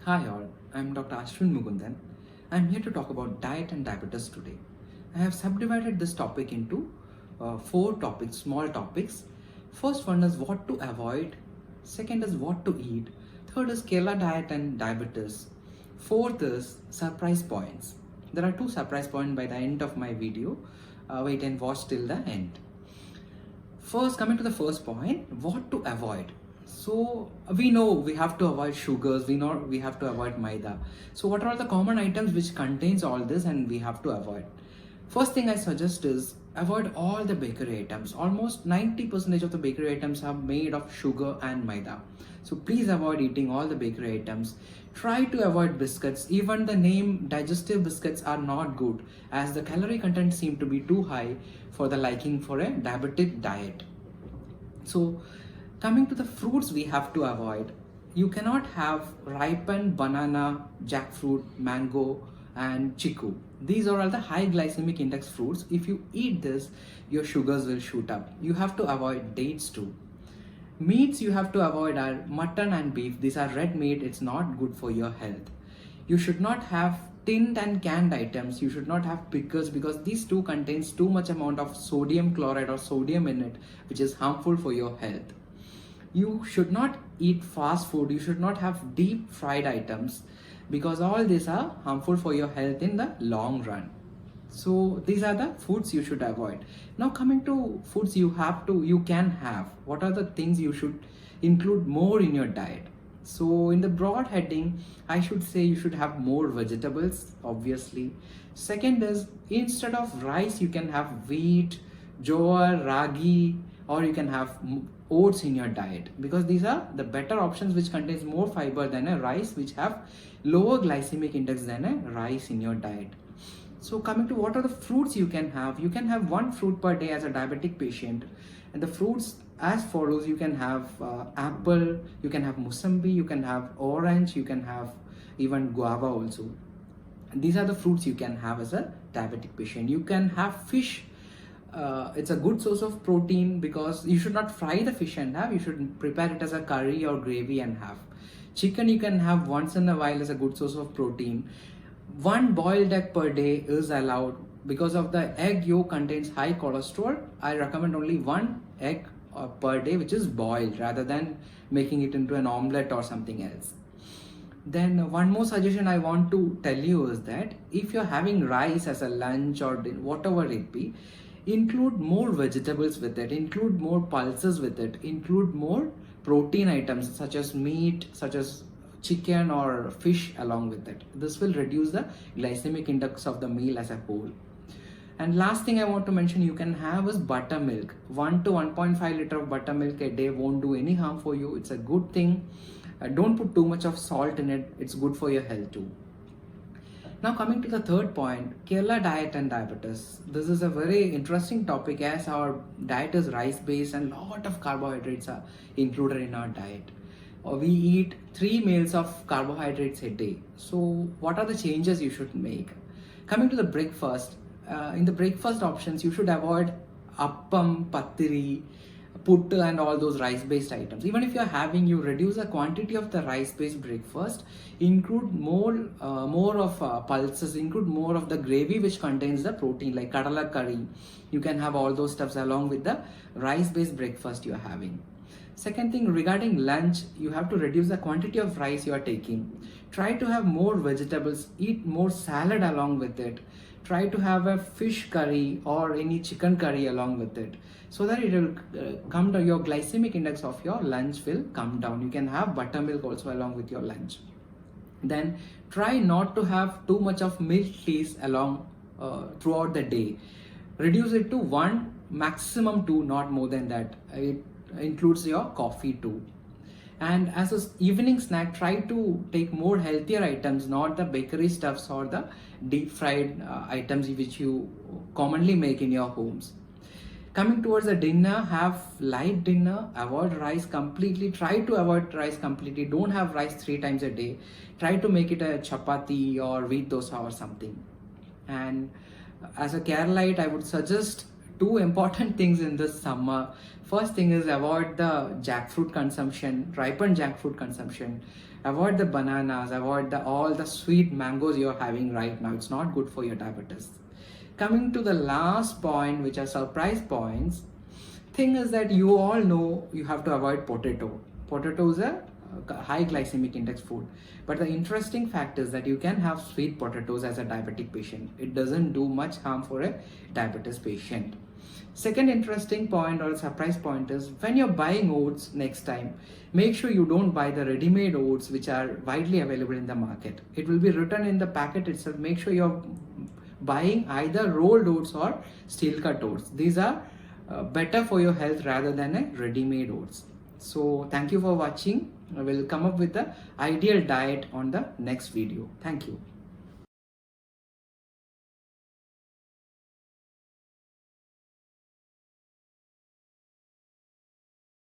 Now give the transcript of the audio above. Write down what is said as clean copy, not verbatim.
Hi all, I'm Dr. Ashwin Mugundan. I'm here to talk about diet and diabetes today. I have subdivided this topic into four topics, small topics. First one is what to avoid, second is what to eat, third is Kerala diet and diabetes, fourth is surprise points. There are two surprise points by the end of my video. Wait and watch till the end. First, coming to the first point, what to avoid. So we know we have to avoid sugars, we know we have to avoid maida. So what are the common items which contains all this and we have to avoid? First thing I suggest is avoid all the bakery items. Almost 90% of the bakery items are made of sugar and maida. So please avoid eating all the bakery items. Try to avoid biscuits. Even the name digestive biscuits are not good as the calorie content seem to be too high for the liking for a diabetic diet. So coming to the fruits we have to avoid, you cannot have ripened banana, jackfruit, mango and chiku. These are all the high glycemic index fruits. If you eat this, your sugars will shoot up. You have to avoid dates too. Meats you have to avoid are mutton and beef. These are red meat. It's not good for your health. You should not have tinned and canned items. You should not have pickles because these two contains too much amount of sodium chloride or sodium in it, which is harmful for your health. You should not eat fast food. You should not have deep fried items because all these are harmful for your health in the long run. So these are the foods you should avoid. Now coming to foods you can have. What are the things you should include more in your diet? So in the broad heading, I should say you should have more vegetables, obviously. Second is instead of rice, you can have wheat, jowar, ragi, or you can have oats in your diet because these are the better options which contains more fiber than a rice which have lower glycemic index than a rice in your diet. So coming to what are the fruits you can have one fruit per day as a diabetic patient, and the fruits as follows. You can have apple, you can have musambi, you can have orange, you can have even guava also. And these are the fruits you can have as a diabetic patient. You can have fish. It's a good source of protein because you should not fry the fish and have, you should prepare it as a curry or gravy and have. Chicken you can have once in a while as a good source of protein. One boiled egg per day is allowed because of the egg yolk contains high cholesterol. I recommend only one egg per day which is boiled rather than making it into an omelette or something else. Then one more suggestion I want to tell you is that if you're having rice as a lunch or whatever it be, include more vegetables with it, include more pulses with it, include more protein items such as meat, such as chicken or fish along with it. This will reduce the glycemic index of the meal as a whole. And last thing I want to mention you can have is buttermilk. 1 to 1.5 liter of buttermilk a day won't do any harm for you. It's a good thing. Don't put too much of salt in it. It's good for your health too. Now coming to the third point, Kerala diet and diabetes. This is a very interesting topic as our diet is rice based and lot of carbohydrates are included in our diet. We eat 3 meals of carbohydrates a day. So what are the changes you should make? Coming to the breakfast, in the breakfast options, you should avoid appam, patiri, puttu and all those rice-based items. Even if you're having, you reduce the quantity of the rice-based breakfast, include more of pulses, include more of the gravy which contains the protein like kadala curry. You can have all those stuffs along with the rice-based breakfast you're having. Second thing regarding lunch, you have to reduce the quantity of rice you are taking. Try to have more vegetables, eat more salad along with it. Try to have a fish curry or any chicken curry along with it so that it will come down, your glycemic index of your lunch will come down. You can have buttermilk also along with your lunch. Then try not to have too much of milk teas along throughout the day. Reduce it to 1, maximum 2, not more than that. It includes your coffee too. And as an evening snack, try to take more healthier items, not the bakery stuffs or the deep fried items which you commonly make in your homes. Coming towards the dinner, have light dinner, avoid rice completely. Try to avoid rice completely. Don't have rice 3 times a day. Try to make it a chapati or wheat dosa or something. And as a Keralite, I would suggest two important things in this summer. First thing is avoid the jackfruit consumption, ripened jackfruit consumption. Avoid the bananas, avoid all the sweet mangoes you're having right now. It's not good for your diabetes. Coming to the last point, which are surprise points, thing is that you all know you have to avoid potato. Potato is a high glycemic index food, but the interesting fact is that you can have sweet potatoes as a diabetic patient. It doesn't do much harm for a diabetes patient. Second interesting point or surprise point is when you're buying oats next time, make sure you don't buy the ready-made oats which are widely available in the market. It will be written in the packet itself. Make sure you're buying either rolled oats or steel cut oats. These are better for your health rather than a ready-made oats. So thank you for watching. I will come up with the ideal diet on the next video. Thank you.